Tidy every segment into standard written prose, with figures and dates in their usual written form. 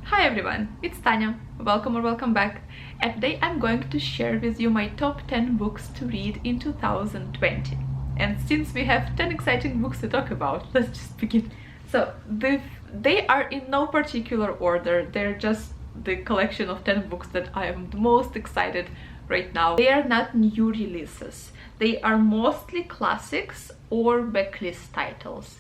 Hi everyone, it's Tanya. Welcome or welcome back. And today I'm going to share with you my top 10 books to read in 2020. And since we have 10 exciting books to talk about, let's just begin. So they are in no particular order. They're just the collection of 10 books that I am the most excited right now. They are not new releases. They are mostly classics or backlist titles.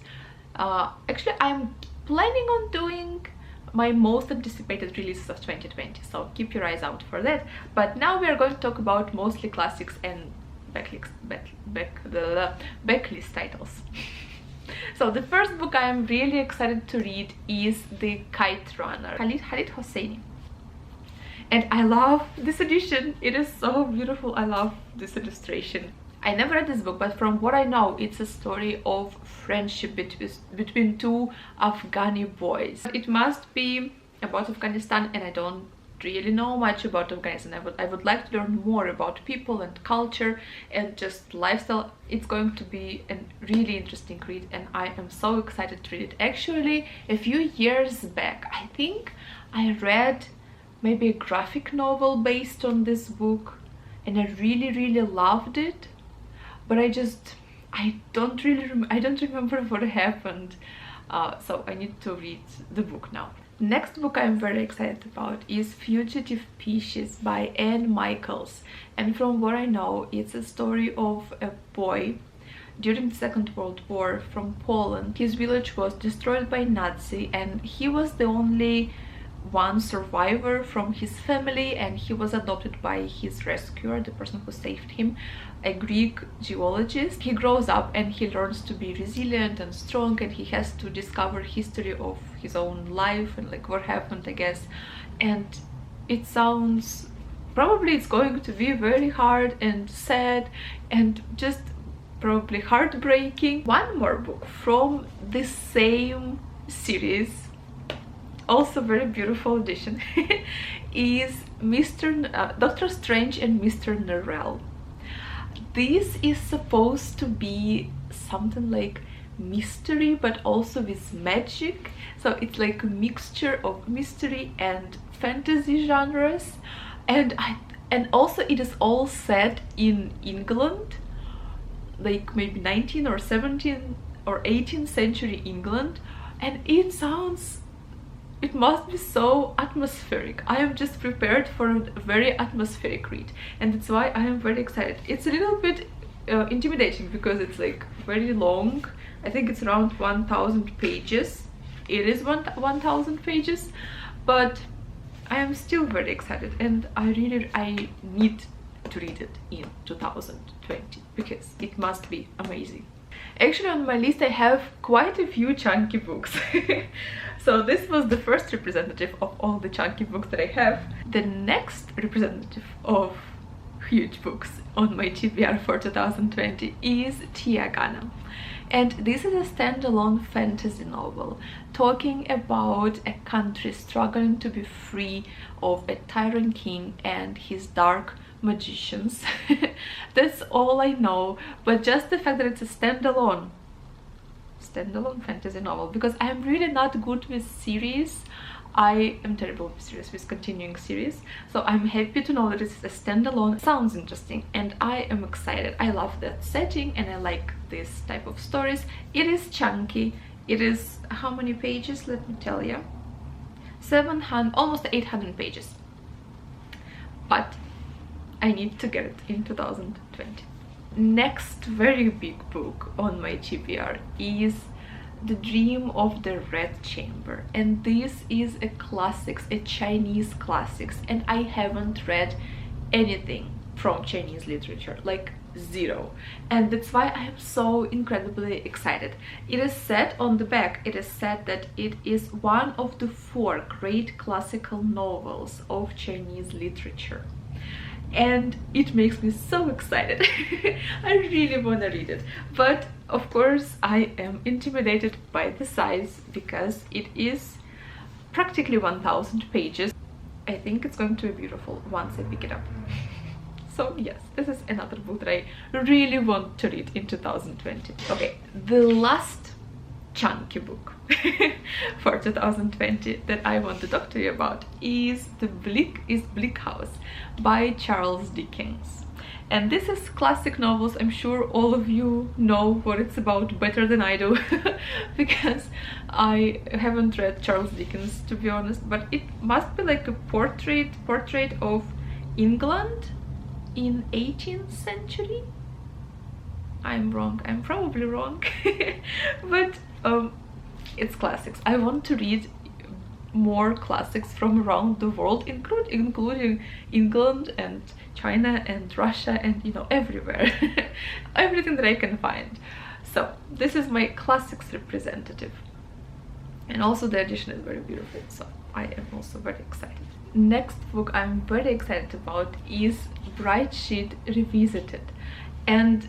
Actually, I'm planning on doing my most anticipated releases of 2020, so keep your eyes out for that. But now we are going to talk about mostly classics and backlist titles. So the first book I am really excited to read is The Kite Runner, Khalid Hosseini. And I love this edition. It is so beautiful. I love this illustration. I never read this book, but from what I know, it's a story of friendship between two Afghani boys. It must be about Afghanistan, and I don't really know much about Afghanistan. I would like to learn more about people and culture and just lifestyle. It's going to be a really interesting read, and I am so excited to read it. Actually, a few years back, I think I read maybe a graphic novel based on this book, and I really loved it. But I don't remember what happened, so I need to read the book now. Next book I'm very excited about is Fugitive Species by Anne Michaels, and from what I know, it's a story of a boy during the Second World War from Poland. His village was destroyed by Nazi, and he was the only one survivor from his family, and he was adopted by his rescuer, the person who saved him, a Greek geologist. He grows up and he learns to be resilient and strong, and he has to discover history of his own life and like what happened, I guess. And it sounds probably it's going to be very hard and sad and just probably heartbreaking. One more book from the same series, also very beautiful edition, is Dr. Strange and Mr Norrell. This is supposed to be something like mystery but also with magic, so it's like a mixture of mystery and fantasy genres, and also it is all set in England, like maybe 19th or 17th or 18th century England, and it must be so atmospheric. I am just prepared for a very atmospheric read, and that's why I am very excited. It's a little bit intimidating because it's like very long. I think it's around 1000 pages. It is 1000 pages, but I am still very excited, and I need to read it in 2020 because it must be amazing. Actually, on my list I have quite a few chunky books. So this was the first representative of all the chunky books that I have. The next representative of huge books on my TBR for 2020 is Teaghanim. And this is a standalone fantasy novel talking about a country struggling to be free of a tyrant king and his dark magicians. That's all I know, but just the fact that it's a standalone fantasy novel, because I am really not good with series. I am terrible with continuing series, so I'm happy to know that it's a standalone. Sounds interesting, and I am excited. I love that setting and I like this type of stories. It is chunky. It is how many pages? Let me tell you, 700, almost 800 pages, but I need to get it in 2020. Next very big book on my TBR is The Dream of the Red Chamber, and this is a Chinese classics, and I haven't read anything from Chinese literature, like zero, and that's why I am so incredibly excited. It is said on the back, it is said that it is one of the 4 great classical novels of Chinese literature, and it makes me so excited. I really want to read it, but of course I am intimidated by the size because it is practically 1000 pages. I think it's going to be beautiful once I pick it up. So yes, this is another book that I really want to read in 2020. Okay, the last chunky book for 2020 that I want to talk to you about is Bleak House by Charles Dickens. And this is classic novels. I'm sure all of you know what it's about better than I do because I haven't read Charles Dickens, to be honest, but it must be like a portrait of England in 18th century. I'm wrong, I'm probably wrong, but it's classics. I want to read more classics from around the world, including England and China and Russia and, you know, everywhere. Everything that I can find. So this is my classics representative, and also the edition is very beautiful, so I am also very excited. Next book I'm very excited about is Brightsheet Revisited, and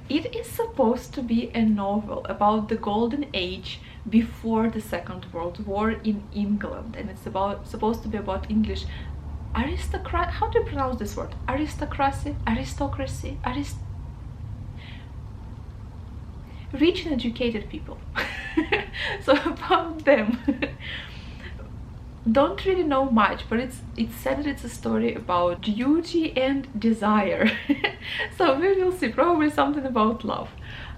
it is supposed to be a novel about the golden age before the Second World War in England, and it's supposed to be about English aristocrat. How do you pronounce this word? Aristocracy, rich and educated people. So about them. Don't really know much, but it's said that it's a story about duty and desire. So we will see, probably something about love.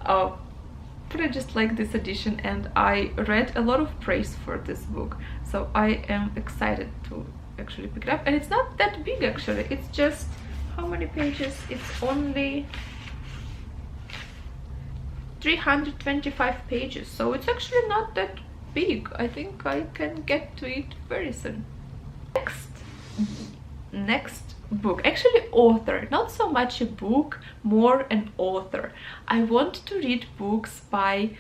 But I just like this edition, and I read a lot of praise for this book, so I am excited to actually pick it up. And it's not that big actually, it's just, how many pages? It's only 325 pages, so it's actually not that big. I think I can get to it very soon. Next book, actually author, not so much a book, more an author. I want to read books by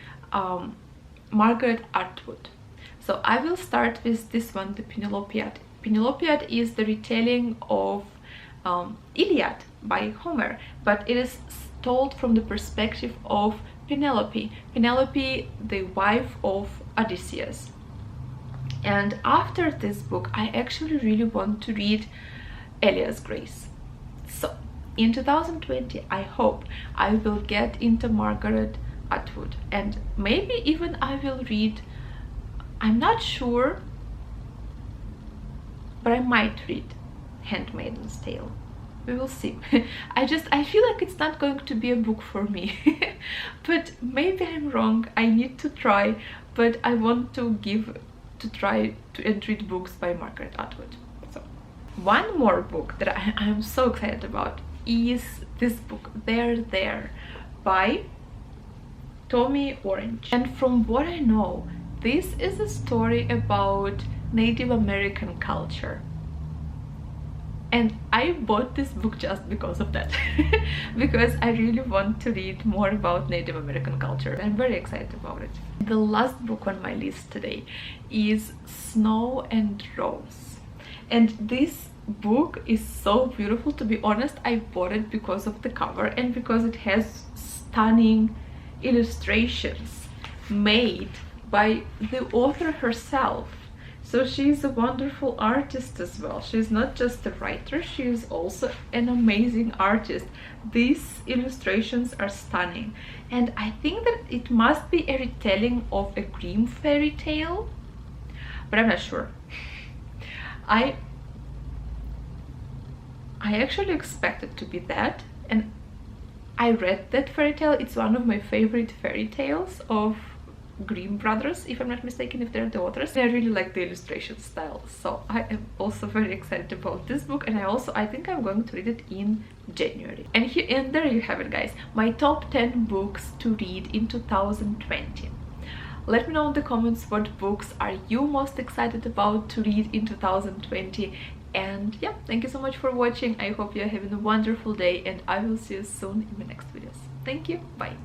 Margaret Atwood. So I will start with this one, the Penelope. Penelope is the retelling of Iliad by Homer, but it is told from the perspective of Penelope, the wife of Odysseus. And after this book, I actually really want to read Elias Grace. So in 2020, I hope I will get into Margaret Atwood, and maybe even I will read, I'm not sure, but I might read Handmaid's Tale. We will see. I feel like it's not going to be a book for me. But maybe I'm wrong. I need to try, but I want to try to read books by Margaret Atwood. So one more book that I am so excited about is this book, They're There, by Tommy Orange. And from what I know, this is a story about Native American culture. And I bought this book just because of that. Because I really want to read more about Native American culture. I'm very excited about it. The last book on my list today is Snow and Rose. And this book is so beautiful. To be honest, I bought it because of the cover and because it has stunning illustrations made by the author herself. So she's a wonderful artist as well. She's not just a writer, she is also an amazing artist. These illustrations are stunning, and I think that it must be a retelling of a Grimm fairy tale, but I'm not sure. I actually expected to be that, and I read that fairy tale. It's one of my favorite fairy tales of Grimm brothers, if I'm not mistaken, if they're the authors. I really like the illustration style, so I am also very excited about this book, and I think I'm going to read it in January. And there you have it, guys, my top 10 books to read in 2020. Let me know in the comments what books are you most excited about to read in 2020. And yeah, thank you so much for watching. I hope you're having a wonderful day, and I will see you soon in the next videos. Thank you, bye.